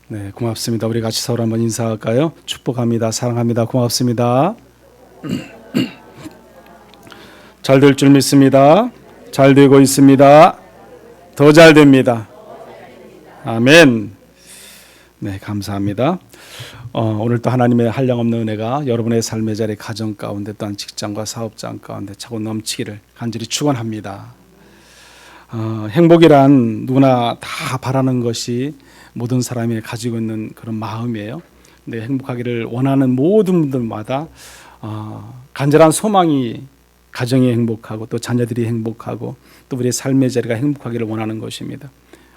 네, 고맙습니다. 우리 같이 서로 한번 인사할까요? 축복합니다. 사랑합니다. 고맙습니다. 잘 될 줄 믿습니다. 잘 되고 있습니다. 더 잘 됩니다. 아멘. 네, 감사합니다. 오늘 또 하나님의 한량없는 은혜가 여러분의 삶의 자리, 가정 가운데 또한 직장과 사업장 가운데 차고 넘치기를 간절히 축원합니다. 행복이란 누구나 다 바라는 것이 모든 사람이 가지고 있는 그런 마음이에요. 근데 행복하기를 원하는 모든 분들마다 간절한 소망이 가정이 행복하고 또 자녀들이 행복하고 또 우리의 삶의 자리가 행복하기를 원하는 것입니다.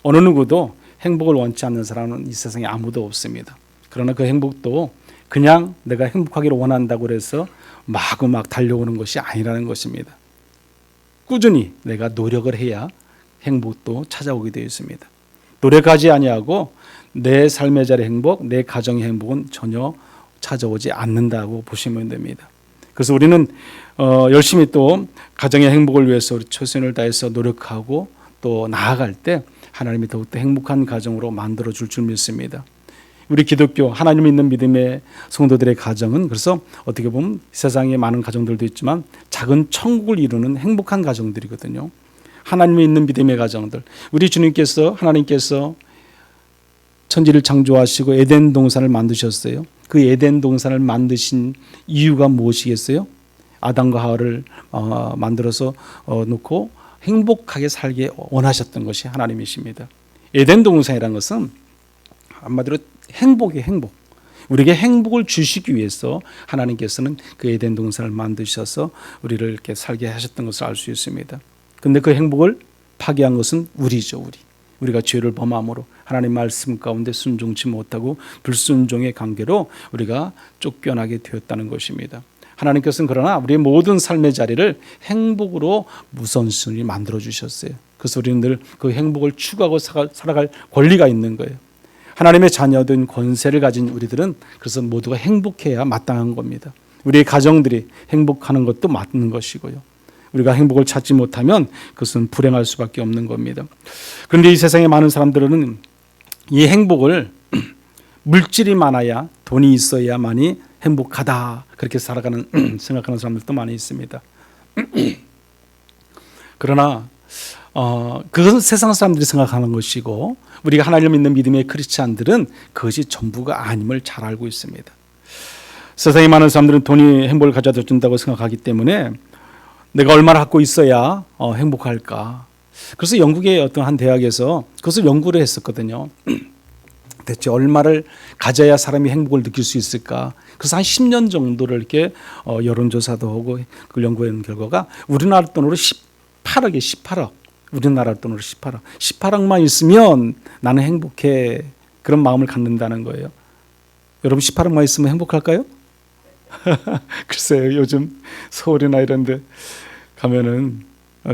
어느 누구도 행복을 원치 않는 사람은 이 세상에 아무도 없습니다. 그러나 그 행복도 그냥 내가 행복하기를 원한다고 해서 마구막 달려오는 것이 아니라는 것입니다. 꾸준히 내가 노력을 해야 행복도 찾아오게 되어 있습니다. 노력하지 아니하고 내 삶의 자리 행복, 내 가정의 행복은 전혀 찾아오지 않는다고 보시면 됩니다. 그래서 우리는 열심히 또 가정의 행복을 위해서 우리 최선을 다해서 노력하고 또 나아갈 때 하나님이 더욱더 행복한 가정으로 만들어 줄 믿습니다. 우리 기독교 하나님 믿는 믿음의 성도들의 가정은 그래서 어떻게 보면 세상에 많은 가정들도 있지만 작은 천국을 이루는 행복한 가정들이거든요. 하나님이 있는 믿음의 가정들. 우리 주님께서 하나님께서 천지를 창조하시고 에덴 동산을 만드셨어요. 그 에덴 동산을 만드신 이유가 무엇이겠어요? 아담과 하와를 만들어서 놓고 행복하게 살게 원하셨던 것이 하나님이십니다. 에덴 동산이라는 것은 한마디로 행복의 행복. 우리에게 행복을 주시기 위해서 하나님께서는 그 에덴 동산을 만드셔서 우리를 이렇게 살게 하셨던 것을 알 수 있습니다. 근데 그 행복을 파괴한 것은 우리죠, 우리가 죄를 범함으로 하나님 말씀 가운데 순종치 못하고 불순종의 관계로 우리가 쫓겨나게 되었다는 것입니다. 하나님께서는 그러나 우리의 모든 삶의 자리를 행복으로 우선순위 만들어 주셨어요. 그래서 우리는 늘 그 행복을 추구하고 살아갈 권리가 있는 거예요. 하나님의 자녀된 권세를 가진 우리들은 그래서 모두가 행복해야 마땅한 겁니다. 우리의 가정들이 행복하는 것도 맞는 것이고요. 우리가 행복을 찾지 못하면 그것은 불행할 수밖에 없는 겁니다. 그런데 이 세상에 많은 사람들은 이 행복을 물질이 많아야 돈이 있어야만이 행복하다 그렇게 살아가는 생각하는 사람들도 많이 있습니다. 그러나 그것은 세상 사람들이 생각하는 것이고 우리가 하나님을 믿는 믿음의 크리스찬들은 그것이 전부가 아님을 잘 알고 있습니다. 세상에 많은 사람들은 돈이 행복을 가져다 준다고 생각하기 때문에 내가 얼마나 갖고 있어야 행복할까. 그래서 영국의 어떤 한 대학에서 그것을 연구를 했었거든요. 대체 얼마를 가져야 사람이 행복을 느낄 수 있을까. 그래서 한 10년 정도를 이렇게 여론조사도 하고 그걸 연구한 결과가 우리나라 돈으로 18억. 우리나라 돈으로 18억. 18억만 있으면 나는 행복해. 그런 마음을 갖는다는 거예요. 여러분 18억만 있으면 행복할까요? 글쎄요. 요즘 서울이나 이런 데 가면은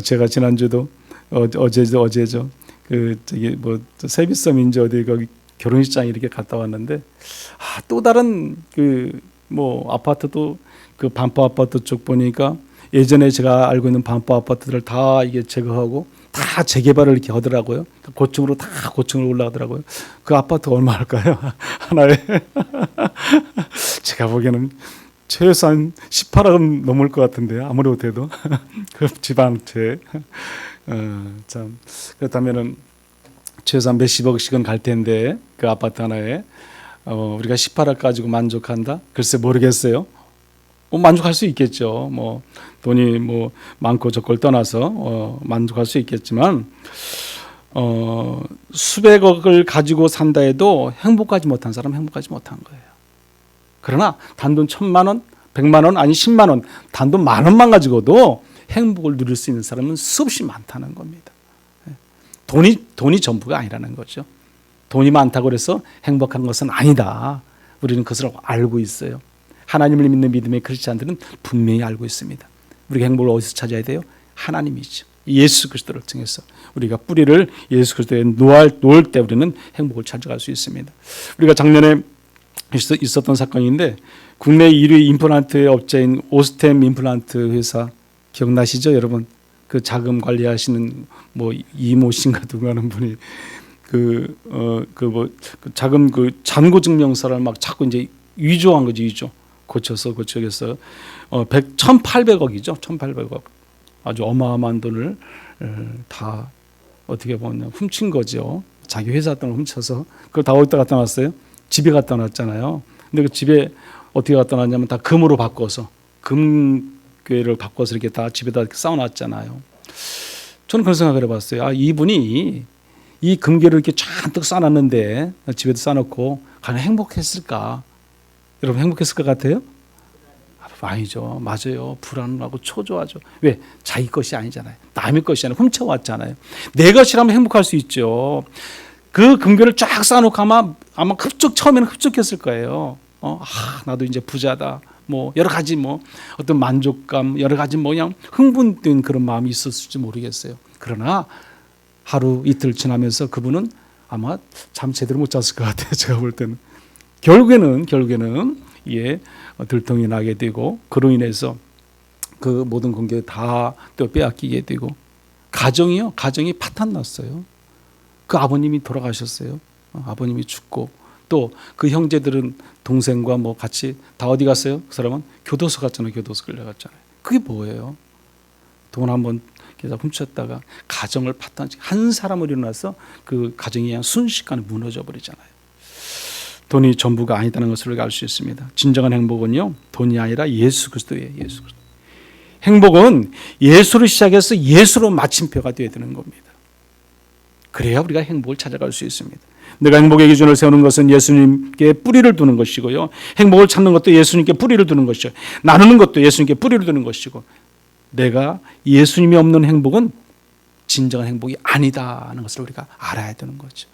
제가 지난주도 어제죠. 그 저기 뭐 세비섬인지 어디 거기 결혼식장 이렇게 갔다 왔는데 또 다른 그 뭐 아파트도 그 반포 아파트 쪽 보니까 예전에 제가 알고 있는 반포 아파트들을 다 이게 제거하고 다 재개발을 이렇게 하더라고요. 고층으로 다 고층으로 올라가더라고요. 그 아파트 얼마 할까요? 하나에 제가 보기에는 최소한 18억은 넘을 것 같은데 아무리 못해도 그 지방채 참 그렇다면은 최소한 몇십억씩은 갈 텐데 그 아파트 하나에 우리가 18억 가지고 만족한다? 글쎄 모르겠어요. 만족할 수 있겠죠. 뭐 돈이 뭐 많고 적고를 떠나서 만족할 수 있겠지만 수백억을 가지고 산다 해도 행복하지 못한 사람은 행복하지 못한 거예요. 그러나 단돈 1,000만 원, 100만 원, 아니 10만 원, 단돈 10,000원만 가지고도 행복을 누릴 수 있는 사람은 수없이 많다는 겁니다. 돈이 전부가 아니라는 거죠. 돈이 많다고 해서 행복한 것은 아니다. 우리는 그것을 알고 있어요. 하나님을 믿는 믿음의 크리스찬들은 분명히 알고 있습니다. 우리가 행복을 어디서 찾아야 돼요? 하나님이죠. 예수 그리스도를 통해서 우리가 뿌리를 예수 그리스도에 놓을 때 우리는 행복을 찾아갈 수 있습니다. 우리가 작년에 있었던 사건인데 국내 1위 임플란트 업체인 오스템 임플란트 회사 기억나시죠, 여러분? 그 자금 관리하시는 뭐 이모 씨인가 누구 하는 분이 그 자금 그 잔고 증명서를 막 자꾸 이제 위조한 거지, 위조. 고쳐서 1,800억이죠. 1,800억. 아주 어마어마한 돈을 다 어떻게 보면 훔친 거죠. 자기 회사 돈을 훔쳐서 그걸 다 어디다 갖다 놨어요? 집에 갖다 놨잖아요. 근데 그 집에 어떻게 갖다 놨냐면 다 금으로 바꿔서 금괴를 바꿔서 이렇게 다 집에다 이렇게 쌓아놨잖아요. 저는 그런 생각을 해봤어요. 아, 이분이 이 금괴를 이렇게 잔뜩 쌓아놨는데 집에도 쌓아놓고 과연 행복했을까? 여러분 행복했을 것 같아요? 아니죠. 맞아요. 불안하고 초조하죠. 왜? 자기 것이 아니잖아요. 남의 것이 아니라 훔쳐왔잖아요. 내 것이라면 행복할 수 있죠. 그 금괴를 쫙 쌓아놓고 아마 처음에는 흡족했을 거예요. 나도 이제 부자다. 뭐 여러 가지 뭐 어떤 만족감, 여러 가지 뭐 그냥 흥분된 그런 마음이 있었을지 모르겠어요. 그러나 하루 이틀 지나면서 그분은 아마 잠 제대로 못 잤을 것 같아요. 제가 볼 때는. 결국에는 들통이 나게 되고 그로 인해서 그 모든 관계 다 또 빼앗기게 되고 가정이 파탄 났어요. 그 아버님이 돌아가셨어요. 아버님이 죽고 또 그 형제들은 동생과 뭐 같이 다 어디 갔어요? 그 사람은 교도소 갔잖아요. 교도소 끌려갔잖아요. 그게 뭐예요? 돈 한번 계속 훔쳤다가 가정을 파탄, 한 사람으로 일어나서 그 가정이 그냥 순식간에 무너져 버리잖아요. 돈이 전부가 아니다는 것을 우리가 알 수 있습니다. 진정한 행복은요, 돈이 아니라 예수 그리스도예요. 예수 그리스도. 행복은 예수로 시작해서 예수로 마침표가 되어야 되는 겁니다. 그래야 우리가 행복을 찾아갈 수 있습니다. 내가 행복의 기준을 세우는 것은 예수님께 뿌리를 두는 것이고요. 행복을 찾는 것도 예수님께 뿌리를 두는 것이고, 나누는 것도 예수님께 뿌리를 두는 것이고, 내가 예수님이 없는 행복은 진정한 행복이 아니다는 것을 우리가 알아야 되는 거죠.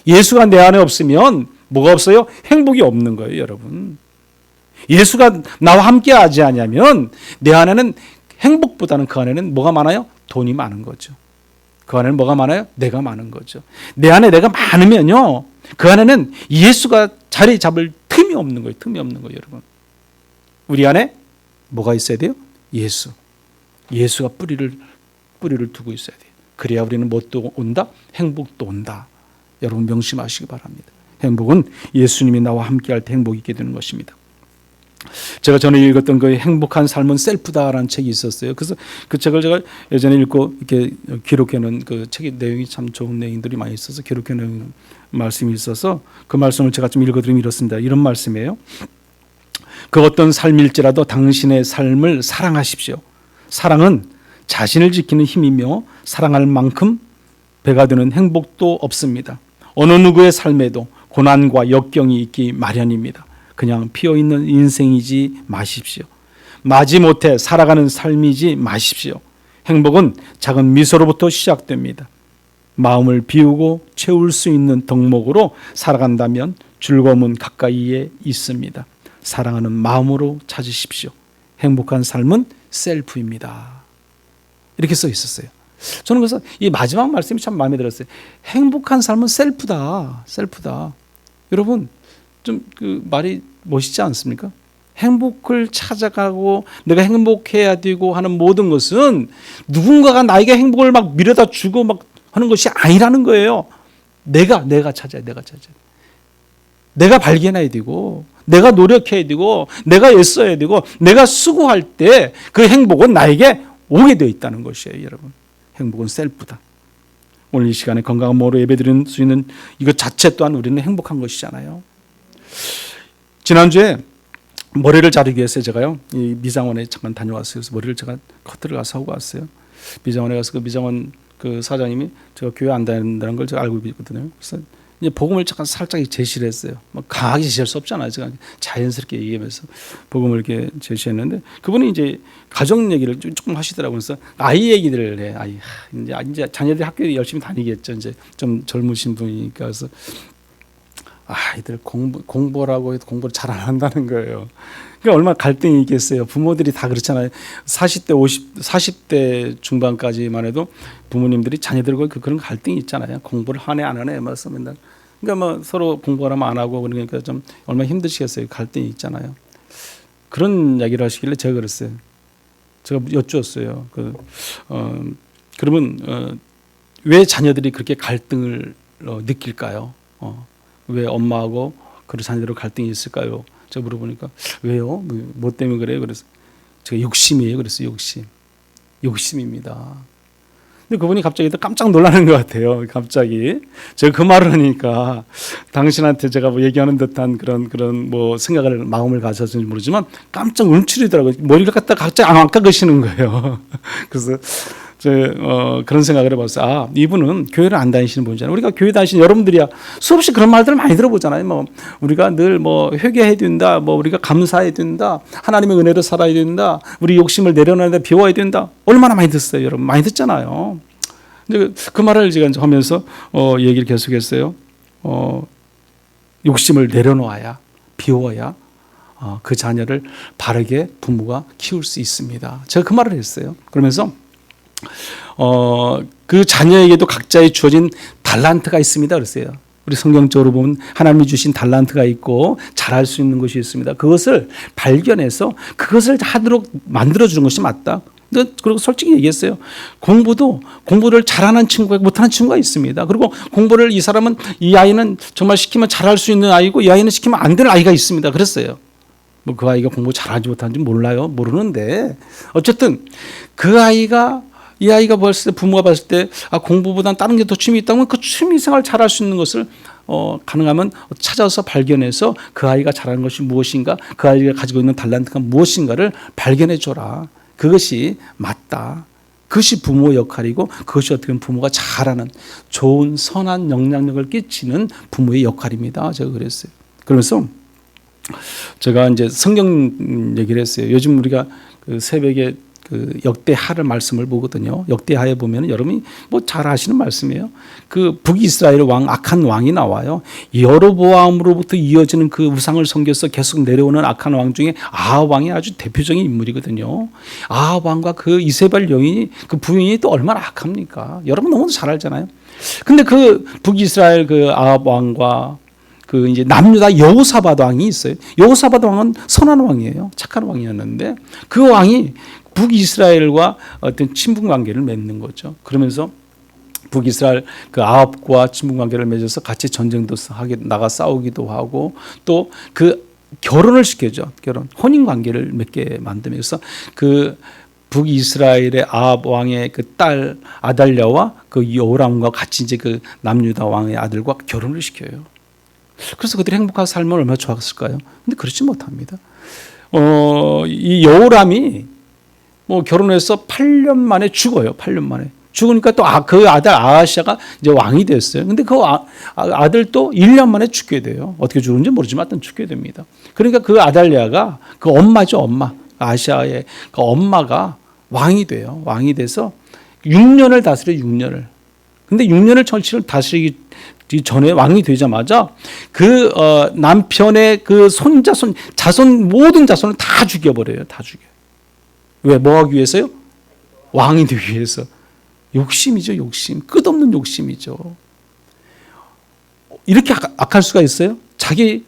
예수가 내 안에 없으면 뭐가 없어요? 행복이 없는 거예요, 여러분. 예수가 나와 함께 하지 않으면 내 안에는 행복보다는 그 안에는 뭐가 많아요? 돈이 많은 거죠. 그 안에는 뭐가 많아요? 내가 많은 거죠. 내 안에 내가 많으면요, 그 안에는 예수가 자리 잡을 틈이 없는 거예요. 틈이 없는 거예요, 여러분. 우리 안에 뭐가 있어야 돼요? 예수. 예수가 뿌리를 두고 있어야 돼요. 그래야 우리는 뭣도 온다? 행복도 온다. 여러분 명심하시기 바랍니다. 행복은 예수님이 나와 함께할 때 행복이 있게 되는 것입니다. 제가 전에 읽었던 그 행복한 삶은 셀프다라는 책이 있었어요. 그래서 그 책을 제가 예전에 읽고 이렇게 기록해놓은 그 책의 내용이 참 좋은 내용들이 많이 있어서 기록해놓은 말씀이 있어서 그 말씀을 제가 좀 읽어드리면 이렇습니다. 이런 말씀이에요. 그 어떤 삶일지라도 당신의 삶을 사랑하십시오. 사랑은 자신을 지키는 힘이며 사랑할 만큼 배가 되는 행복도 없습니다. 어느 누구의 삶에도 고난과 역경이 있기 마련입니다. 그냥 피어있는 인생이지 마십시오. 마지못해 살아가는 삶이지 마십시오. 행복은 작은 미소로부터 시작됩니다. 마음을 비우고 채울 수 있는 덕목으로 살아간다면 즐거움은 가까이에 있습니다. 사랑하는 마음으로 찾으십시오. 행복한 삶은 셀프입니다. 이렇게 써 있었어요. 저는 그래서 이 마지막 말씀이 참 마음에 들었어요. 행복한 삶은 셀프다. 셀프다. 여러분, 좀 그 말이 멋있지 않습니까? 행복을 찾아가고 내가 행복해야 되고 하는 모든 것은 누군가가 나에게 행복을 막 밀어다 주고 막 하는 것이 아니라는 거예요. 내가 찾아야, 내가 찾아야. 내가 발견해야 되고, 내가 노력해야 되고, 내가 애써야 되고, 내가 수고할 때 그 행복은 나에게 오게 되어 있다는 것이에요, 여러분. 행복은 셀프다. 오늘 이 시간에 건강한 몸으로 예배드릴 수 있는 이것 자체 또한 우리는 행복한 것이잖아요. 지난주에 머리를 자르기 위해서 제가요, 이 미장원에 잠깐 다녀왔어요. 그래서 머리를 제가 커트를 가서 하고 왔어요. 미장원에 가서 그 미장원 그 사장님이 제가 교회 안 다닌다는 걸 제가 알고 있거든요. 그래서 이제 복음을 잠깐 살짝 제시를 했어요. 막 강하게 제시할 수 없잖아요. 제가 자연스럽게 얘기하면서 복음을 이렇게 제시했는데 그분이 이제 가정 얘기를 조금 하시더라고요. 그래서 아이 얘기들을 해. 이제 자녀들이 학교에 열심히 다니겠죠. 이제 좀 젊으신 분이니까. 그래서 아이들 공부라고 해도 공부를 잘 안 한다는 거예요. 그러니까 얼마나 갈등이 있겠어요. 부모들이 다 그렇잖아요. 40대 중반까지만 해도 부모님들이 자녀들과 그런 갈등이 있잖아요. 공부를 하네 안 하네 말서 맨날. 그러니까 뭐 서로 공부하면 안 하고 그러니까 좀 얼마나 힘드시겠어요. 갈등이 있잖아요. 그런 이야기를 하시길래 제가 그랬어요. 제가 여쭈었어요. 그러면 왜 자녀들이 그렇게 갈등을 느낄까요? 왜 엄마하고 그런 자녀로 갈등이 있을까요? 제가 물어보니까 왜요? 뭐 때문에 그래요? 그래서 제가 욕심이에요. 그래서 욕심입니다. 근데 그분이 갑자기 또 깜짝 놀라는 것 같아요. 갑자기 제가 그 말을 하니까 당신한테 제가 뭐 얘기하는 듯한 그런 뭐 생각을 마음을 가졌는지 모르지만 깜짝 움츠리더라고요. 머리를 갖다 갑자기 안 깎으시는 거예요. 그래서 그런 생각을 해봤어요. 이분은 교회를 안 다니시는 분이잖아요. 우리가 교회 다니시는 여러분들이야 수없이 그런 말들을 많이 들어보잖아요. 뭐 우리가 늘 뭐 회개해야 된다, 뭐 우리가 감사해야 된다, 하나님의 은혜로 살아야 된다, 우리 욕심을 내려놔야 돼, 비워야 된다. 얼마나 많이 듣어요, 여러분. 많이 듣잖아요. 근데 그 말을 제가 하면서 얘기를 계속했어요. 욕심을 내려놓아야, 비워야 그 자녀를 바르게 부모가 키울 수 있습니다. 제가 그 말을 했어요. 그러면서 그 자녀에게도 각자의 주어진 달란트가 있습니다. 그랬어요. 우리 성경적으로 보면 하나님이 주신 달란트가 있고 잘할 수 있는 것이 있습니다. 그것을 발견해서 그것을 하도록 만들어주는 것이 맞다. 그리고 솔직히 얘기했어요. 공부를 잘하는 친구가 못하는 친구가 있습니다. 그리고 공부를 이 아이는 정말 시키면 잘할 수 있는 아이고 이 아이는 시키면 안 되는 아이가 있습니다. 그랬어요. 뭐 그 아이가 공부 잘하지 못하는지 모르는데 어쨌든 이 아이가 봤을 때 부모가 봤을 때 공부보다는 다른 게 더 취미 있다면 그 취미 생활 잘할 수 있는 것을 가능하면 찾아서 발견해서 그 아이가 잘하는 것이 무엇인가, 그 아이가 가지고 있는 달란트가 무엇인가를 발견해 줘라. 그것이 맞다. 그것이 부모의 역할이고 그것이 어떻게 보면 부모가 잘하는 좋은 선한 영향력을 끼치는 부모의 역할입니다. 제가 그랬어요. 그러면서 제가 이제 성경 얘기를 했어요. 요즘 우리가 그 새벽에 그 역대하를 말씀을 보거든요. 역대하에 보면 여러분이 뭐 잘 아시는 말씀이에요. 그 북이스라엘 왕 악한 왕이 나와요. 여로보암으로부터 이어지는 그 우상을 섬겨서 계속 내려오는 악한 왕 중에 아합 왕이 아주 대표적인 인물이거든요. 아합 왕과 그 이세벨 여인이 그 부인이 또 얼마나 악합니까? 여러분 너무 잘 알잖아요. 근데 그 북이스라엘 그 아합 왕과 그 이제 남유다 여호사밧 왕이 있어요. 여호사밧 왕은 선한 왕이에요. 착한 왕이었는데 그 왕이 북이스라엘과 어떤 친분 관계를 맺는 거죠. 그러면서 북이스라엘 그 아합과 친분 관계를 맺어서 같이 전쟁도 하게 나가 싸우기도 하고 또 그 결혼을 시켜줘. 혼인 관계를 맺게 만들면서 그 북이스라엘의 아합 왕의 그 딸 아달랴와 그 여호람과 같이 이제 그 남유다 왕의 아들과 결혼을 시켜요. 그래서 그들이 행복한 삶을 얼마나 좋았을까요? 근데 그렇지 못합니다. 이 여호람이 뭐 결혼해서 8년 만에 죽어요. 8년 만에. 죽으니까 또 그 아들 아하시아가 이제 왕이 됐어요. 근데 그 아들도 1년 만에 죽게 돼요. 어떻게 죽은지 모르지만 하여튼 죽게 됩니다. 그러니까 그 아달랴가 그 엄마죠. 엄마. 아하시아의 그 엄마가 왕이 돼요. 왕이 돼서 6년을 다스려요. 6년을. 근데 6년을 전체를 다스리기 전에 왕이 되자마자 그 남편의 그 자손 모든 자손을 다 죽여버려요. 다 죽여. 왜? 뭐 하기 위해서요? 왕이 되기 위해서. 욕심이죠. 욕심. 끝없는 욕심이죠. 이렇게 악할 수가 있어요? 자기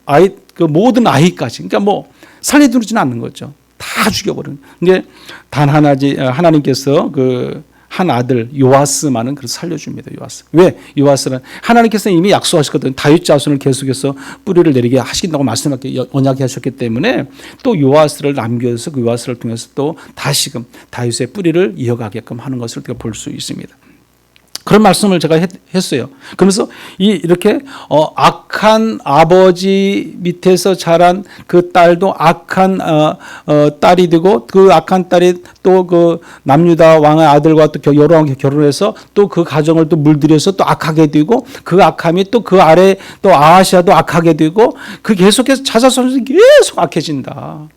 아이 그 모든 아이까지. 그러니까 뭐 살려두지는 않는 거죠. 다 죽여버리는. 근데 단 하나지 하나님께서 그 한 아들 요아스만은 그래서 살려줍니다. 요아스. 왜? 요아스는 하나님께서 이미 약속하셨거든요. 다윗 자손을 계속해서 뿌리를 내리게 하신다고 언약하셨기 때문에 또 요아스를 남겨서 그 요아스를 통해서 또 다시금 다윗의 뿌리를 이어가게끔 하는 것을 우리가 볼 수 있습니다. 그런 말씀을 제가 했어요. 그러면서 이렇게 악한 아버지 밑에서 자란 그 딸도 악한 딸이 되고 그 악한 딸이 또 그 남유다 왕의 아들과 또 여로왕과 결혼해서 또 그 가정을 또 물들여서 또 악하게 되고 그 악함이 또 그 아래 또 아하시아도 악하게 되고 그 계속해서 자자손이 계속 악해진다.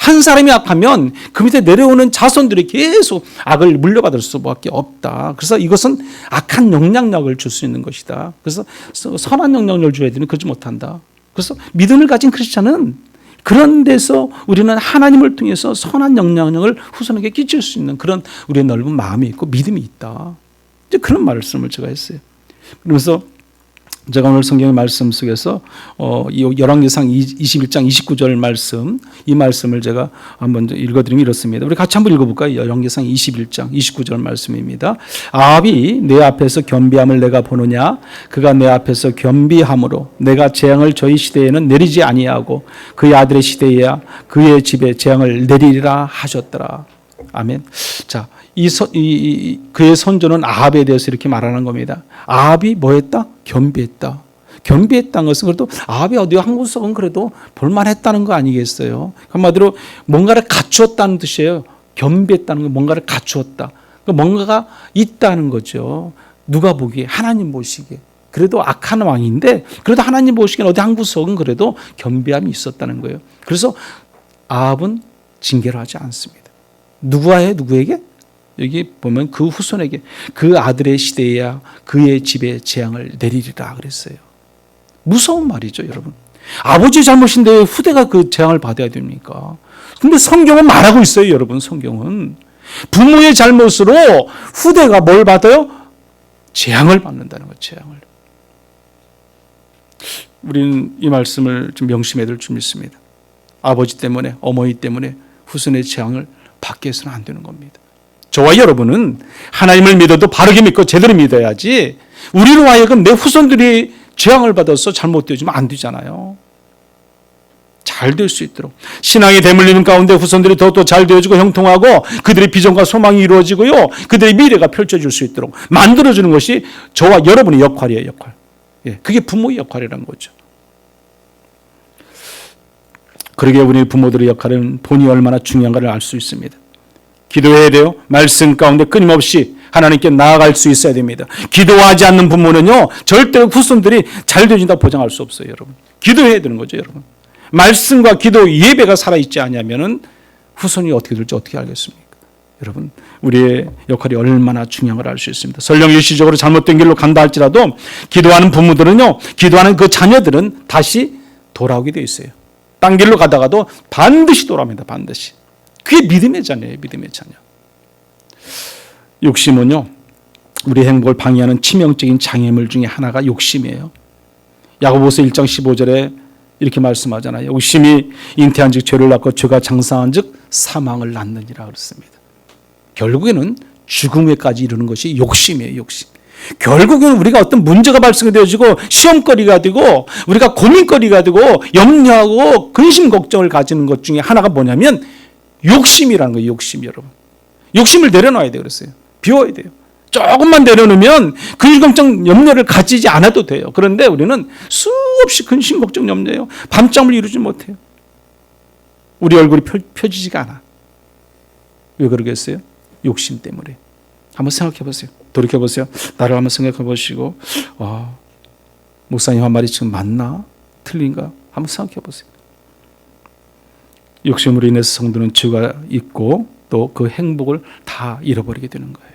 한 사람이 악하면 그 밑에 내려오는 자손들이 계속 악을 물려받을 수밖에 없다. 그래서 이것은 악한 영향력을 줄 수 있는 것이다. 그래서 선한 영향력을 줘야 되는 그러지 못한다. 그래서 믿음을 가진 크리스찬은 그런 데서 우리는 하나님을 통해서 선한 영향력을 후손에게 끼칠 수 있는 그런 우리의 넓은 마음이 있고 믿음이 있다. 이제 그런 말씀을 제가 했어요. 그러면서 제가 오늘 성경의 말씀 속에서 이 열왕기상 21장 29절 말씀, 이 말씀을 제가 한번 읽어드리면 이렇습니다. 우리 같이 한번 읽어볼까요? 열왕기상 21장 29절 말씀입니다. 아합이 내 앞에서 겸비함을 내가 보느냐? 그가 내 앞에서 겸비함으로 내가 재앙을 저희 시대에는 내리지 아니하고 그의 아들의 시대에야 그의 집에 재앙을 내리리라 하셨더라. 아멘. 자, 그의 선조는 아합에 대해서 이렇게 말하는 겁니다. 아합이 뭐했다? 겸비했다. 겸비했다는 것은 그래도 아합이 어디 한 구석은 그래도 볼만했다는 거 아니겠어요? 한마디로 뭔가를 갖추었다는 뜻이에요. 겸비했다는 건 뭔가를 갖추었다. 뭔가가 있다는 거죠. 누가 보기에, 하나님 보시기에. 그래도 악한 왕인데 그래도 하나님 보시기엔 어디 한 구석은 그래도 겸비함이 있었다는 거예요. 그래서 아합은 징계를 하지 않습니다. 누구에게? 여기 보면 그 후손에게, 그 아들의 시대에야 그의 집에 재앙을 내리리라 그랬어요. 무서운 말이죠, 여러분. 아버지 잘못인데 후대가 그 재앙을 받아야 됩니까? 근데 성경은 말하고 있어요, 여러분. 성경은 부모의 잘못으로 후대가 뭘 받아요? 재앙을 받는다는 거예요. 재앙을. 우리는 이 말씀을 좀 명심해야 될 줄 믿습니다. 아버지 때문에, 어머니 때문에 후손의 재앙을 받게 해서는 안 되는 겁니다. 저와 여러분은 하나님을 믿어도 바르게 믿고 제대로 믿어야지, 우리로 하여금 내 후손들이 재앙을 받아서 잘못되어지면 안 되잖아요. 잘 될 수 있도록 신앙이 대물리는 가운데 후손들이 더욱더 잘 되어지고 형통하고 그들의 비전과 소망이 이루어지고요, 그들의 미래가 펼쳐질 수 있도록 만들어주는 것이 저와 여러분의 역할이에요. 역할. 그게 부모의 역할이라는 거죠. 그러기에 우리 부모들의 역할은 본이 얼마나 중요한가를 알 수 있습니다. 기도해야 돼요. 말씀 가운데 끊임없이 하나님께 나아갈 수 있어야 됩니다. 기도하지 않는 부모는요, 절대로 후손들이 잘 되어진다고 보장할 수 없어요, 여러분. 기도해야 되는 거죠, 여러분. 말씀과 기도, 예배가 살아있지 않으면 후손이 어떻게 될지 어떻게 알겠습니까? 여러분, 우리의 역할이 얼마나 중요한 걸 알 수 있습니다. 설령 일시적으로 잘못된 길로 간다 할지라도 기도하는 부모들은요, 기도하는 그 자녀들은 다시 돌아오게 되어 있어요. 딴 길로 가다가도 반드시 돌아옵니다. 반드시. 그게 믿음의 자녀예요. 믿음의 자녀. 욕심은요, 우리 행복을 방해하는 치명적인 장애물 중에 하나가 욕심이에요. 야고보서 1장 15절에 이렇게 말씀하잖아요. 욕심이 잉태한 즉 죄를 낳고 죄가 장사한 즉 사망을 낳느니라 그랬습니다. 결국에는 죽음에까지 이르는 것이 욕심이에요. 욕심. 결국은 우리가 어떤 문제가 발생되어지고 시험거리가 되고 우리가 고민거리가 되고 염려하고 근심 걱정을 가지는 것 중에 하나가 뭐냐면 욕심이라는 거예요. 욕심, 여러분. 욕심을 내려놔야 돼요. 그랬어요. 비워야 돼요. 조금만 내려놓으면 근심 걱정 염려를 가지지 않아도 돼요. 그런데 우리는 수없이 근심 걱정 염려해요. 밤잠을 이루지 못해요. 우리 얼굴이 펴지지가 않아. 왜 그러겠어요? 욕심 때문에. 한번 생각해 보세요. 돌이켜 보세요. 나를 한번 생각해 보시고, 목사님 한 말이 지금 맞나? 틀린가? 한번 생각해 보세요. 욕심으로 인해서 성도는 죄가 있고 또 그 행복을 다 잃어버리게 되는 거예요.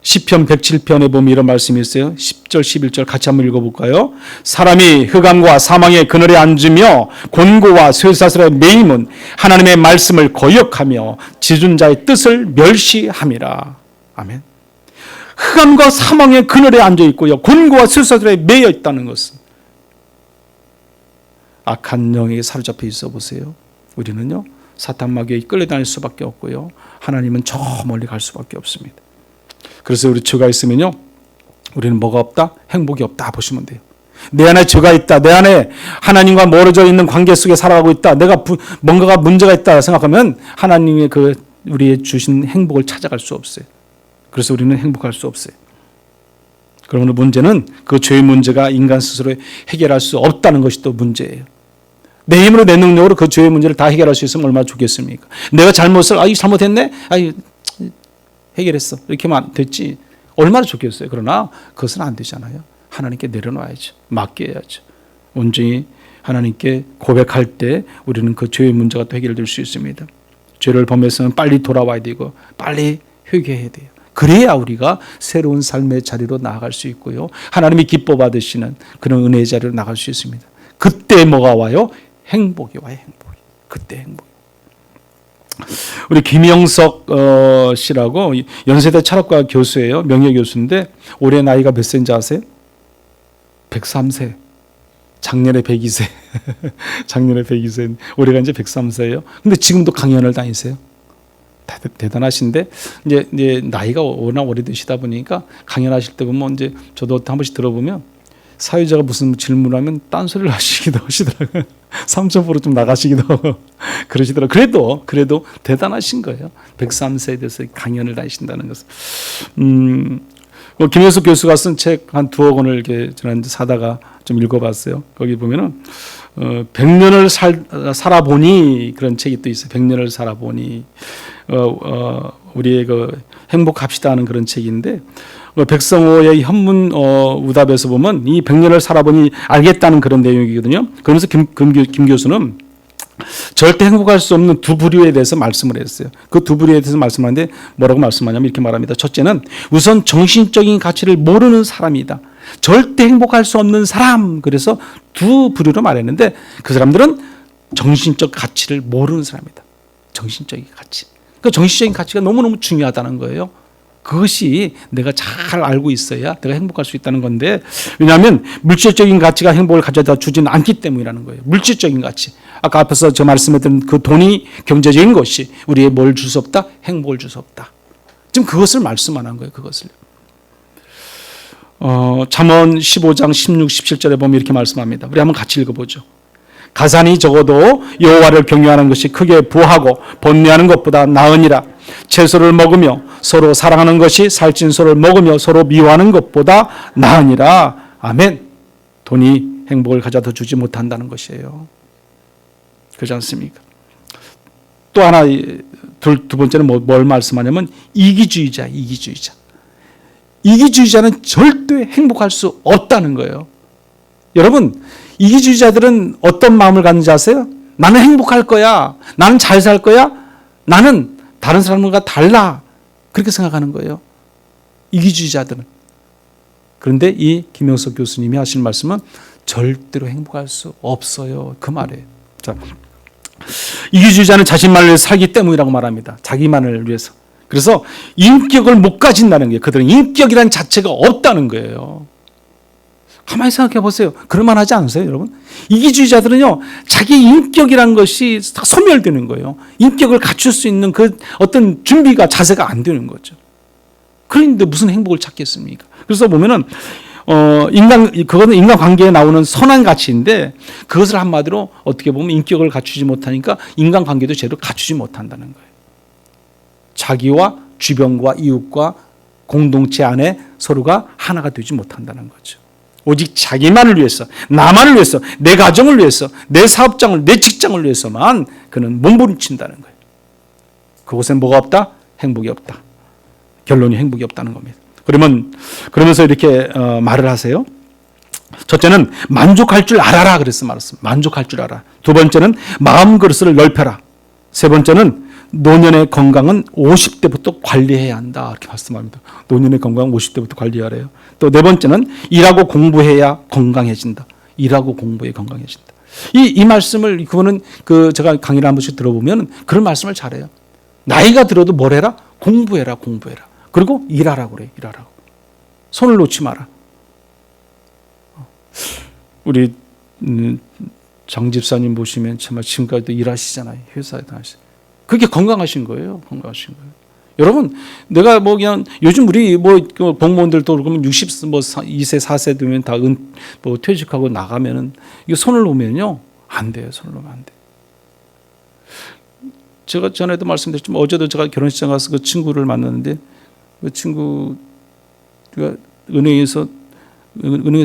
시편 107편에 보면 이런 말씀이 있어요. 10절 11절 같이 한번 읽어볼까요? 사람이 흑암과 사망의 그늘에 앉으며 곤고와 쇠사슬에 매임은 하나님의 말씀을 거역하며 지준 자의 뜻을 멸시함이라. 아멘. 흑암과 사망의 그늘에 앉아 있고요, 곤고와 쇠사슬에 매여 있다는 것은 악한 영에게 사로잡혀 있어 보세요. 우리는요, 사탄 마귀에 끌려다닐 수밖에 없고요, 하나님은 저 멀리 갈 수밖에 없습니다. 그래서 우리 죄가 있으면요, 우리는 뭐가 없다? 행복이 없다 보시면 돼요. 내 안에 죄가 있다, 내 안에 하나님과 멀어져 있는 관계 속에 살아가고 있다, 내가 뭔가가 문제가 있다 생각하면 하나님의 그 우리의 주신 행복을 찾아갈 수 없어요. 그래서 우리는 행복할 수 없어요. 그러면 문제는 그 죄의 문제가 인간 스스로 해결할 수 없다는 것이 또 문제예요. 내 힘으로 내 능력으로 그 죄의 문제를 다 해결할 수 있으면 얼마나 좋겠습니까? 내가 잘못을 잘못했네? 해결했어. 이렇게 하면 됐지. 얼마나 좋겠어요. 그러나 그것은 안 되잖아요. 하나님께 내려놔야죠. 맡겨야죠. 온전히 하나님께 고백할 때 우리는 그 죄의 문제가 또 해결될 수 있습니다. 죄를 범했으면 빨리 돌아와야 되고 빨리 회개해야 돼요. 그래야 우리가 새로운 삶의 자리로 나아갈 수 있고요, 하나님이 기뻐 받으시는 그런 은혜의 자리로 나갈 수 있습니다. 그때 뭐가 와요? 행복이 와요. 행복이. 그때 행복. 우리 김영석 씨라고 연세대 철학과 교수예요. 명예교수인데 올해 나이가 몇 세인지 아세요? 103세. 작년에 102세. 작년에 102세. 올해가 이제 103세예요. 근데 지금도 강연을 다니세요. 대단하신데 이제 나이가 워낙 오래되시다 보니까 강연하실 때 보면 이제 저도 한 번씩 들어보면 사회자가 무슨 질문하면 딴소리를 하시기도 하시더라고요. 3,000% 좀 나가시기도 하고 그러시더라고요. 그래도 대단하신 거예요. 103세에 대해서 강연을 다니신다는 것은. 김효숙 교수가 쓴 책 한 2억 원을 이렇게 저는 사다가 좀 읽어봤어요. 거기 보면은 100년을 살아보니 그런 책이 또 있어요. 100년을 살아보니 우리의 그 행복합시다 하는 그런 책인데 백성호의 현문 우답에서 보면 이 100년을 살아보니 알겠다는 그런 내용이거든요. 그러면서 김 교수는 절대 행복할 수 없는 두 부류에 대해서 말씀을 했어요. 그 두 부류에 대해서 말씀하는데 뭐라고 말씀하냐면 이렇게 말합니다. 첫째는 우선 정신적인 가치를 모르는 사람이다. 절대 행복할 수 없는 사람. 그래서 두 부류로 말했는데 그 사람들은 정신적 가치를 모르는 사람이다. 정신적인 가치. 그 정신적인 가치가 너무너무 중요하다는 거예요. 그것이 내가 잘 알고 있어야 내가 행복할 수 있다는 건데, 왜냐하면 물질적인 가치가 행복을 가져다 주지는 않기 때문이라는 거예요. 물질적인 가치. 아까 앞에서 저 말씀했던 그 돈이, 경제적인 것이 우리의 뭘 줄 수 없다? 행복을 줄 수 없다. 지금 그것을 말씀하는 거예요. 그것을. 잠언 15장 16, 17절에 보면 이렇게 말씀합니다. 우리 한번 같이 읽어보죠. 가산이 적어도 여호와를 경외하는 것이 크게 부하고 번뇌하는 것보다 나으니라. 채소를 먹으며 서로 사랑하는 것이 살찐소를 먹으며 서로 미워하는 것보다 나으니라. 아멘. 돈이 행복을 가져다 주지 못한다는 것이에요. 그렇지 않습니까? 또 하나, 두 번째는 뭘 말씀하냐면 이기주의자. 이기주의자는 절대 행복할 수 없다는 거예요. 여러분, 이기주의자들은 어떤 마음을 갖는지 아세요? 나는 행복할 거야. 나는 잘 살 거야. 나는 다른 사람과 달라. 그렇게 생각하는 거예요. 이기주의자들은. 그런데 이 김효석 교수님이 하신 말씀은 절대로 행복할 수 없어요. 그 말이에요. 자, 이기주의자는 자신만을 위해 살기 때문이라고 말합니다. 자기만을 위해서. 그래서 인격을 못 가진다는 거예요. 그들은 인격이라는 자체가 없다는 거예요. 가만히 생각해 보세요. 그럴만하지 않으세요, 여러분? 이기주의자들은요, 자기 인격이란 것이 다 소멸되는 거예요. 인격을 갖출 수 있는 그 어떤 준비가, 자세가 안 되는 거죠. 그런데 무슨 행복을 찾겠습니까? 그래서 보면은, 그거는 인간관계에 나오는 선한 가치인데, 그것을 한마디로 어떻게 보면 인격을 갖추지 못하니까 인간관계도 제대로 갖추지 못한다는 거예요. 자기와 주변과 이웃과 공동체 안에 서로가 하나가 되지 못한다는 거죠. 오직 자기만을 위해서, 나만을 위해서, 내 가정을 위해서, 내 사업장을, 내 직장을 위해서만 그는 몸부림친다는 거예요. 그곳엔 뭐가 없다? 행복이 없다. 결론이 행복이 없다는 겁니다. 그러면서 이렇게 말을 하세요. 첫째는 만족할 줄 알아라. 그래서 말했습니다. 만족할 줄 알아. 두 번째는 마음 그릇을 넓혀라. 세 번째는 노년의 건강은 50대부터 관리해야 한다. 이렇게 말씀합니다. 노년의 건강은 50대부터 관리하래요. 또 네 번째는 일하고 공부해야 건강해진다. 일하고 공부해 건강해진다. 이 말씀을 그거는 제가 강의를 한 번씩 들어보면 그런 말씀을 잘해요. 나이가 들어도 뭘 해라? 공부해라. 그리고 일하라고 그래. 일하라고. 손을 놓지 마라. 우리 장 집사님 보시면 정말 지금까지도 일하시잖아요. 회사에 다니시죠. 그게 건강하신 거예요. 여러분, 내가 그냥 요즘 우리 공무원들도 그러면 2세, 4세 되면 다 퇴직하고 나가면은 이거 손을 놓으면요. 안 돼요. 손을 놓으면 안 돼. 제가 전에도 말씀드렸지만 어제도 제가 결혼식장 가서 그 친구를 만났는데 그 친구가 은행에서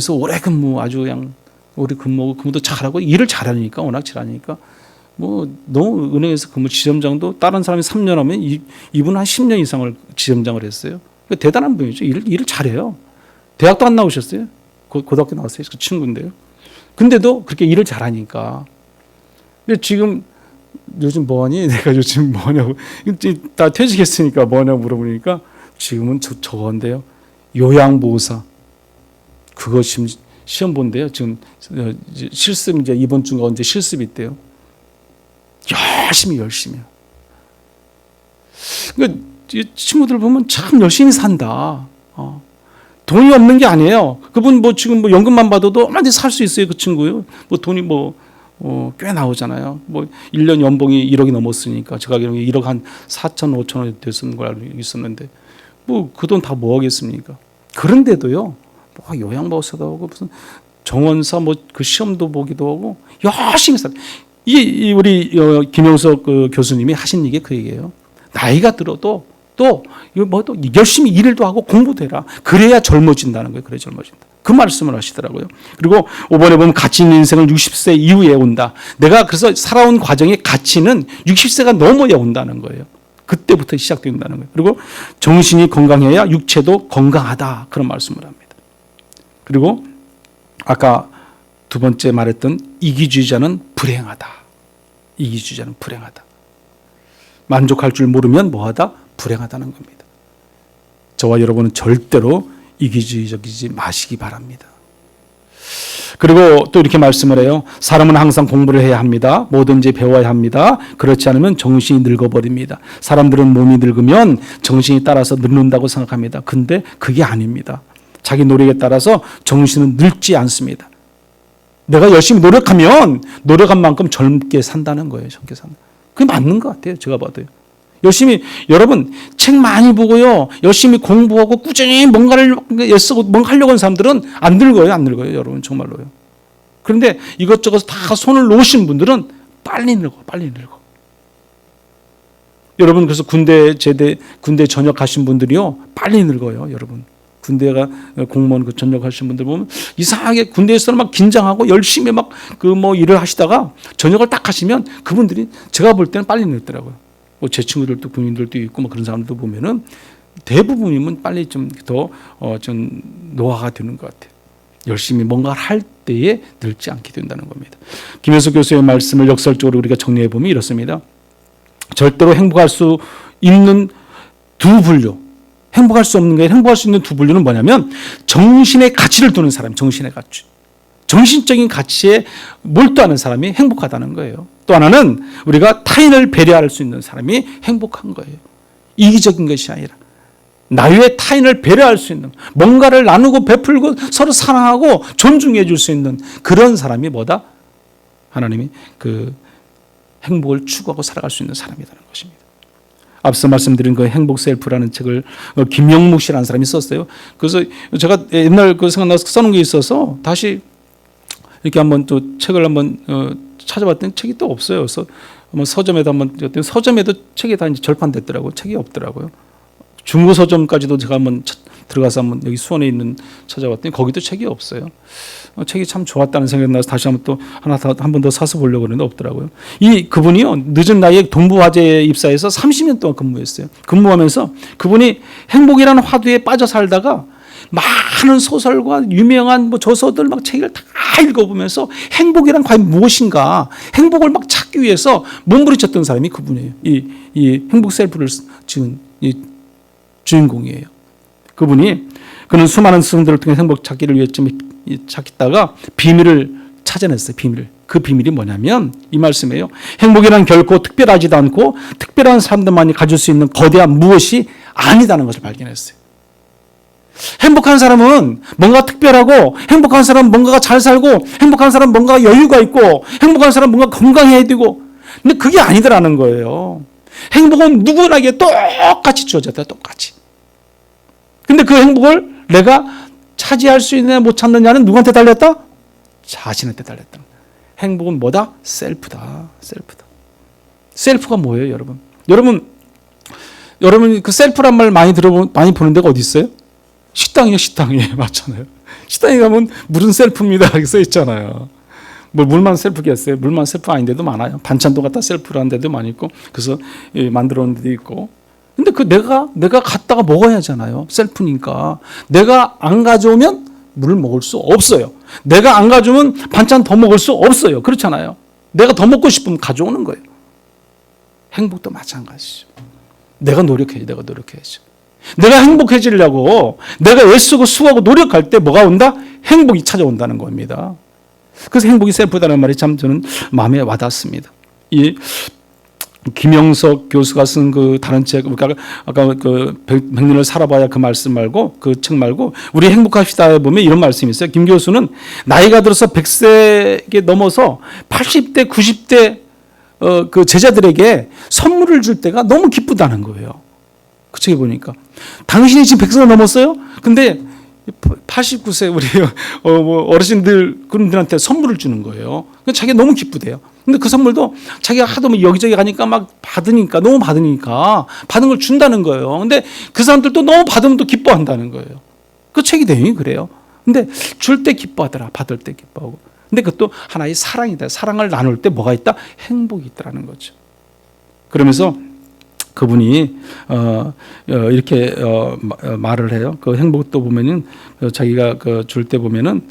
오래 아주 그냥 오래 근무도 잘하고 일을 잘하니까 워낙 잘하니까 너무 은행에서 지점장도 다른 사람이 3년 하면 이분은 한 10년 이상을 지점장을 했어요. 그러니까 대단한 분이죠. 일을 잘해요. 대학도 안 나오셨어요. 고등학교 나왔어요. 그 친구인데요. 근데도 그렇게 일을 잘하니까. 근데 지금 요즘 뭐하니? 내가 요즘 뭐하냐고. 다 퇴직했으니까 뭐하냐고 물어보니까 지금은 저건데요. 요양보호사. 그거 지금 시험 본대요. 지금 실습 이번 주가 언제 실습이 있대요. 열심히. 그러니까 이 친구들 보면 참 열심히 산다. 돈이 없는 게 아니에요. 그분 뭐 지금 뭐 연금만 받아도 얼마든지 살 수 있어요. 그 친구요. 뭐 돈이 꽤 나오잖아요. 뭐 1년 연봉이 1억이 넘었으니까 제가 알기로는 1억 한 4천 5천 원 됐었는 걸 알고 있었는데 뭐 그 돈 다 뭐 하겠습니까? 그런데도요. 뭐 요양보호사도 하고 무슨 정원사 뭐 그 시험도 보기도 하고 열심히 살. 이게 우리 김영석 그 교수님이 하신 얘기 그 얘기예요. 나이가 들어도 또 열심히 일도 하고 공부도 해라. 그래야 젊어진다는 거예요. 그래 젊어진다. 그 말씀을 하시더라고요. 그리고 5번에 보면 가치 있는 인생은 60세 이후에 온다. 내가 그래서 살아온 과정의 가치는 60세가 넘어야 온다는 거예요. 그때부터 시작된다는 거예요. 그리고 정신이 건강해야 육체도 건강하다. 그런 말씀을 합니다. 그리고 아까 두 번째 말했던 이기주의자는 불행하다. 이기주의자는 불행하다. 만족할 줄 모르면 뭐하다? 불행하다는 겁니다. 저와 여러분은 절대로 이기주의적이지 마시기 바랍니다. 그리고 또 이렇게 말씀을 해요. 사람은 항상 공부를 해야 합니다. 뭐든지 배워야 합니다. 그렇지 않으면 정신이 늙어버립니다. 사람들은 몸이 늙으면 정신이 따라서 늙는다고 생각합니다. 근데 그게 아닙니다. 자기 노력에 따라서 정신은 늙지 않습니다. 내가 열심히 노력하면 노력한 만큼 젊게 산다는 거예요. 젊게 산다. 그게 맞는 것 같아요. 제가 봐도요. 열심히 여러분 책 많이 보고요. 열심히 공부하고 꾸준히 뭔가를 애쓰고 뭔가 하려고 하는 사람들은 안 늙어요. 안 늙어요. 여러분 정말로요. 그런데 이것저것 다 손을 놓으신 분들은 빨리 늙어. 빨리 늙어. 여러분 그래서 군대 전역하신 분들이요. 빨리 늙어요. 여러분. 군대가 공무원 그 전역하신 분들 보면 이상하게 군대에서는 막 긴장하고 열심히 막 그 뭐 일을 하시다가 전역을 딱 하시면 그분들이 제가 볼 때는 빨리 늙더라고요. 뭐 제 친구들도 군인들도 있고 뭐 그런 사람들 보면은 대부분이면 빨리 좀 더 좀 노화가 되는 것 같아요. 열심히 뭔가를 할 때에 늙지 않게 된다는 겁니다. 김현석 교수의 말씀을 역설적으로 우리가 정리해 보면 이렇습니다. 절대로 행복할 수 있는 두 분류. 행복할 수 없는 게 행복할 수 있는 두 분류는 뭐냐면 정신의 가치를 두는 사람, 정신의 가치. 정신적인 가치에 몰두하는 사람이 행복하다는 거예요. 또 하나는 우리가 타인을 배려할 수 있는 사람이 행복한 거예요. 이기적인 것이 아니라 나 외에 타인을 배려할 수 있는 뭔가를 나누고 베풀고 서로 사랑하고 존중해 줄 수 있는 그런 사람이 뭐다? 하나님이 그 행복을 추구하고 살아갈 수 있는 사람이라는 것입니다. 앞서 말씀드린 그 행복 셀프라는 책을 김영묵 씨라는 사람이 썼어요. 그래서 제가 옛날 그 생각나서 써놓은 게 있어서 다시 이렇게 한번 또 책을 한번 찾아봤더니 책이 또 없어요. 그래서 한번 서점에도 한번 서점에도 책이 다 이제 절판됐더라고요. 책이 없더라고요. 중고 서점까지도 제가 한번 들어가서 한번 여기 수원에 있는 찾아봤더니 거기도 책이 없어요. 책이 참 좋았다는 생각이 나서 다시 한번 또 한 번 더 사서 보려고 그랬는데 없더라고요. 그분이요 늦은 나이에 동부화재에 입사해서 30년 동안 근무했어요. 근무하면서 그분이 행복이라는 화두에 빠져 살다가 많은 소설과 유명한 뭐 저서들 막 책을 다 읽어보면서 행복이란 과연 무엇인가 행복을 막 찾기 위해서 몸부림쳤던 사람이 그분이에요. 이 행복 셀프를 지은 이 주인공이에요. 그는 수많은 스승들을 통해 행복 찾기를 위해 좀 찾다가 비밀을 찾아냈어요. 그 비밀이 뭐냐면 이 말씀이에요. 행복이란 결코 특별하지도 않고 특별한 사람들만이 가질 수 있는 거대한 무엇이 아니다는 것을 발견했어요. 행복한 사람은 뭔가 특별하고 행복한 사람은 뭔가가 잘 살고 행복한 사람은 뭔가 여유가 있고 행복한 사람은 뭔가 건강해야 되고 근데 그게 아니더라는 거예요. 행복은 누구에게 똑같이 주어졌다. 똑같이. 근데 그 행복을 내가 차지할 수 있느냐 못 찾느냐는 누구한테 달렸다? 자신한테 달렸다. 행복은 뭐다? 셀프다. 셀프가 뭐예요, 여러분? 여러분 그 셀프란 말 많이 보는 데가 어디 있어요? 식당이에요. 맞잖아요. 식당에 가면 물은 셀프입니다. 이렇게 써 있잖아요. 뭐 물만 셀프겠어요? 물만 셀프 아닌데도 많아요. 반찬도 갖다 셀프라는 데도 많이 있고, 그래서 만들어 놓은 데도 있고. 근데 내가 갖다가 먹어야 하잖아요. 셀프니까. 내가 안 가져오면 물을 먹을 수 없어요. 내가 안 가져오면 반찬 더 먹을 수 없어요. 그렇잖아요. 내가 더 먹고 싶으면 가져오는 거예요. 행복도 마찬가지죠. 내가 노력해야죠. 내가 행복해지려고 내가 애쓰고 수고하고 노력할 때 뭐가 온다? 행복이 찾아온다는 겁니다. 그래서 행복이 셀프다는 말이 참 저는 마음에 와닿습니다. 김영석 교수가 쓴 그 다른 책, 아까 그 100년을 살아봐야 그 말씀 말고, 그 책 말고, 우리 행복합시다에 보면 이런 말씀이 있어요. 김 교수는 나이가 들어서 100세에 넘어서 80대, 90대 그 제자들에게 선물을 줄 때가 너무 기쁘다는 거예요. 그 책에 보니까. 당신이 지금 100세가 넘었어요? 근데 89세 우리 어르신들 그분들한테 선물을 주는 거예요. 자기가 너무 기쁘대요. 근데 그 선물도 자기가 하도 여기저기 가니까 막 받으니까 너무 받으니까 받은 걸 준다는 거예요. 근데 그 사람들도 너무 받으면 또 기뻐한다는 거예요. 그 책이 내용이 그래요. 근데 줄 때 기뻐하더라. 받을 때 기뻐하고. 근데 그것도 하나의 사랑이다. 사랑을 나눌 때 뭐가 있다? 행복이 있다라는 거죠. 그러면서 그분이 이렇게 말을 해요. 그 행복도 보면은 자기가 그 줄 때 보면은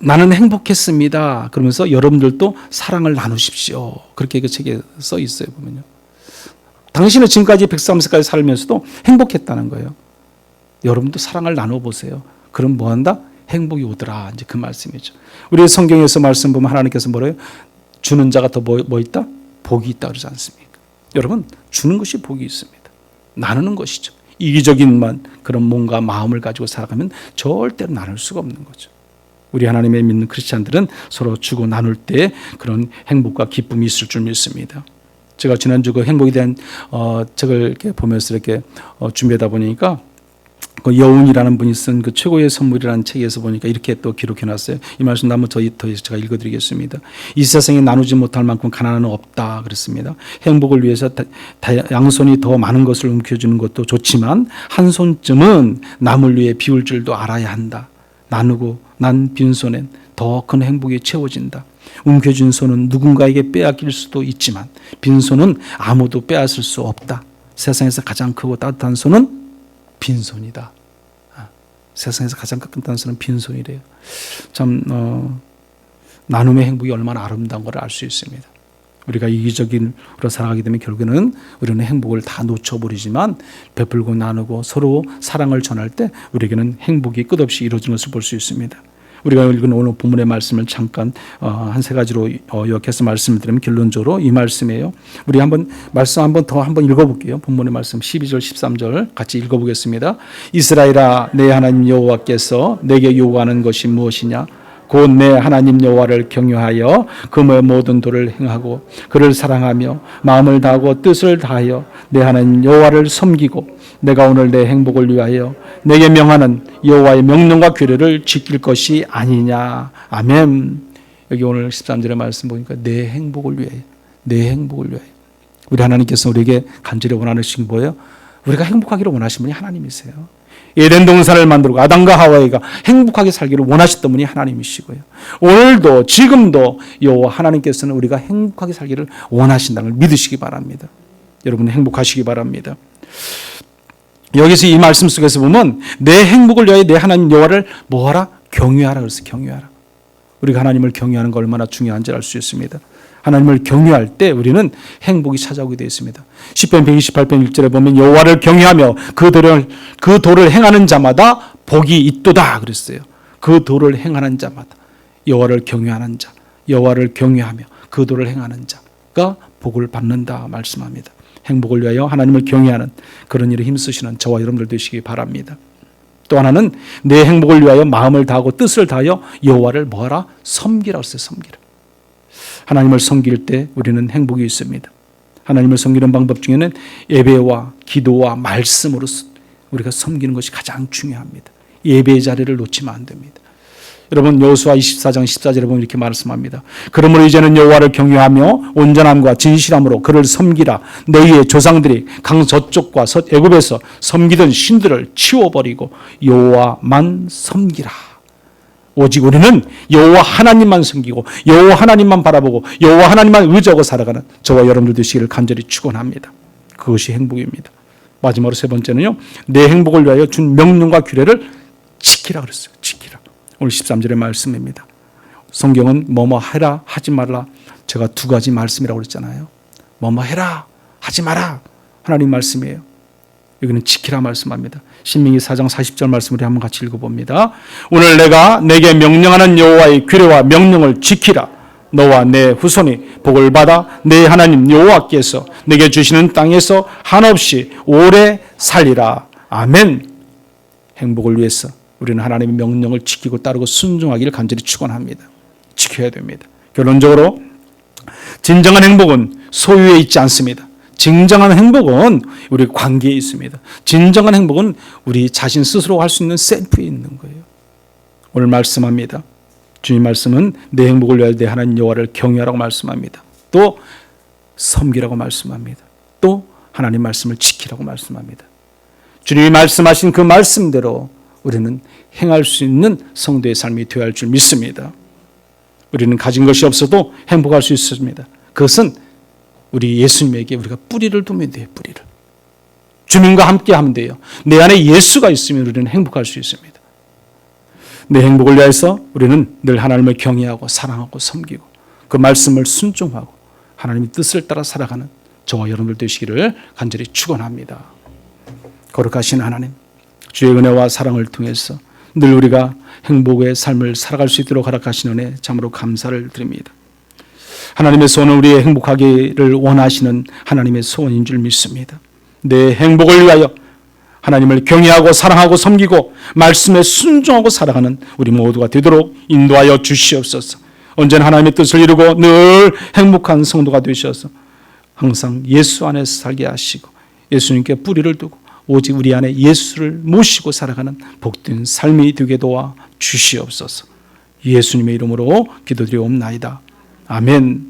나는 행복했습니다. 그러면서 여러분들도 사랑을 나누십시오. 그렇게 그 책에 써 있어요. 보면요. 당신은 지금까지 103세까지 살면서도 행복했다는 거예요. 여러분도 사랑을 나눠보세요. 그럼 뭐한다? 행복이 오더라. 이제 그 말씀이죠. 우리 성경에서 말씀 보면 하나님께서 뭐래요? 주는 자가 더 뭐 있다? 복이 있다 그러지 않습니까? 여러분, 주는 것이 복이 있습니다. 나누는 것이죠. 이기적인만 그런 몸과 마음을 가지고 살아가면 절대로 나눌 수가 없는 거죠. 우리 하나님의 믿는 크리스찬들은 서로 주고 나눌 때 그런 행복과 기쁨이 있을 줄 믿습니다. 제가 지난주 그 행복에 대한 책을 이렇게 보면서 이렇게 준비하다 보니까 그 여운이라는 분이 쓴 그 최고의 선물이라는 책에서 보니까 이렇게 또 기록해놨어요. 이 말씀 한번 더 제가 읽어드리겠습니다. 이 세상에 나누지 못할 만큼 가난은 없다 그랬습니다. 행복을 위해서 양손이 더 많은 것을 움켜주는 것도 좋지만 한 손쯤은 남을 위해 비울 줄도 알아야 한다. 나누고 난 빈손엔 더 큰 행복이 채워진다. 움켜쥔 손은 누군가에게 빼앗길 수도 있지만 빈손은 아무도 빼앗을 수 없다. 세상에서 가장 크고 따뜻한 손은 빈손이다. 세상에서 가장 따뜻한 손은 빈손이래요. 참 나눔의 행복이 얼마나 아름다운 걸 알 수 있습니다. 우리가 이기적으로 살아가게 되면 결국에는 우리는 행복을 다 놓쳐버리지만 베풀고 나누고 서로 사랑을 전할 때 우리에게는 행복이 끝없이 이루어지는 것을 볼 수 있습니다. 우리가 읽은 오늘 본문의 말씀을 잠깐 한 세 가지로 요약해서 말씀을 드리면 결론적으로 이 말씀이에요. 우리 말씀 한번 읽어볼게요. 본문의 말씀 12절 13절 같이 읽어보겠습니다. 이스라엘아 내 하나님 여호와께서 내게 요구하는 것이 무엇이냐? 곧 내 하나님 여호와를 경외하여 그의 모든 도를 행하고 그를 사랑하며 마음을 다하고 뜻을 다하여 내 하나님 여호와를 섬기고 내가 오늘 내 행복을 위하여 내게 명하는 여호와의 명령과 규례를 지킬 것이 아니냐. 아멘. 여기 오늘 13절의 말씀 보니까 내 행복을 위하여, 내 행복을 위하여. 우리 하나님께서 우리에게 간절히 원하는 것이 뭐예요? 우리가 행복하기를 원하시는 분이 하나님이세요. 에덴 동산을 만들고 아담과 하와이가 행복하게 살기를 원하셨던 분이 하나님이시고요. 오늘도 지금도 여호와 하나님께서는 우리가 행복하게 살기를 원하신다는 걸 믿으시기 바랍니다. 여러분 행복하시기 바랍니다. 여기서 이 말씀 속에서 보면 내 행복을 위하여 내 하나님 여호와를 뭐하라? 경외하라 그랬어요. 경외하라. 우리가 하나님을 경외하는 거 얼마나 중요한지 알 수 있습니다. 하나님을 경외할 때 우리는 행복이 찾아오게 되어 있습니다. 시편 128편 1절에 보면 여호와를 경외하며 그 도를 행하는 자마다 복이 있도다 그랬어요. 그 도를 행하는 자마다 여호와를 경외하는 자, 여호와를 경외하며 그 도를 행하는 자가 복을 받는다 말씀합니다. 행복을 위하여 하나님을 경외하는 그런 일에 힘쓰시는 저와 여러분들 되시기 바랍니다. 또 하나는 내 행복을 위하여 마음을 다하고 뜻을 다하여 여호와를 뭐하라? 섬기라 했어요. 섬기라. 하나님을 섬길 때 우리는 행복이 있습니다. 하나님을 섬기는 방법 중에는 예배와 기도와 말씀으로 우리가 섬기는 것이 가장 중요합니다. 예배의 자리를 놓치면 안 됩니다. 여러분 여호수아 24장 14절에 보면 이렇게 말씀합니다. 그러므로 이제는 여호와를 경외하며 온전함과 진실함으로 그를 섬기라. 너희의 조상들이 강 저쪽과 애굽에서 섬기던 신들을 치워버리고 여호와만 섬기라. 오직 우리는 여호와 하나님만 섬기고 여호와 하나님만 바라보고 여호와 하나님만 의지하고 살아가는 저와 여러분들 되시기를 간절히 축원합니다. 그것이 행복입니다. 마지막으로 세 번째는요. 내 행복을 위하여 준 명령과 규례를 지키라 그랬어요. 지키라. 오늘 13절의 말씀입니다. 성경은 뭐뭐 해라 하지 말라. 제가 두 가지 말씀이라고 그랬잖아요. 뭐뭐 해라 하지 마라. 하나님 말씀이에요. 여기는 지키라 말씀합니다. 신명기 4장 40절 말씀을 한번 같이 읽어봅니다. 오늘 내가 내게 명령하는 여호와의 규례와 명령을 지키라. 너와 내 후손이 복을 받아 내 하나님 여호와께서 내게 주시는 땅에서 한없이 오래 살리라. 아멘. 행복을 위해서 우리는 하나님의 명령을 지키고 따르고 순종하기를 간절히 축원합니다. 지켜야 됩니다. 결론적으로 진정한 행복은 소유에 있지 않습니다. 진정한 행복은 우리 관계에 있습니다. 진정한 행복은 우리 자신 스스로 할 수 있는 셀프에 있는 거예요. 오늘 말씀합니다. 주님 말씀은 내 행복을 위하여 내 하나님 여호와를 경외하라고 말씀합니다. 또 섬기라고 말씀합니다. 또 하나님 말씀을 지키라고 말씀합니다. 주님이 말씀하신 그 말씀대로 우리는 행할 수 있는 성도의 삶이 되어야 할 줄 믿습니다. 우리는 가진 것이 없어도 행복할 수 있습니다. 그것은 우리 예수님에게 우리가 뿌리를 두면 돼요. 뿌리를. 주님과 함께 하면 돼요. 내 안에 예수가 있으면 우리는 행복할 수 있습니다. 내 행복을 위해서 우리는 늘 하나님을 경외하고 사랑하고 섬기고 그 말씀을 순종하고 하나님의 뜻을 따라 살아가는 저와 여러분들 되시기를 간절히 축원합니다. 거룩하신 하나님, 주의 은혜와 사랑을 통해서 늘 우리가 행복의 삶을 살아갈 수 있도록 허락하신 은혜 참으로 감사를 드립니다. 하나님의 소원은 우리의 행복하기를 원하시는 하나님의 소원인 줄 믿습니다. 내 행복을 위하여 하나님을 경외하고 사랑하고 섬기고 말씀에 순종하고 살아가는 우리 모두가 되도록 인도하여 주시옵소서. 언제나 하나님의 뜻을 이루고 늘 행복한 성도가 되셔서 항상 예수 안에서 살게 하시고 예수님께 뿌리를 두고 오직 우리 안에 예수를 모시고 살아가는 복된 삶이 되게 도와 주시옵소서. 예수님의 이름으로 기도드리옵나이다. 아멘.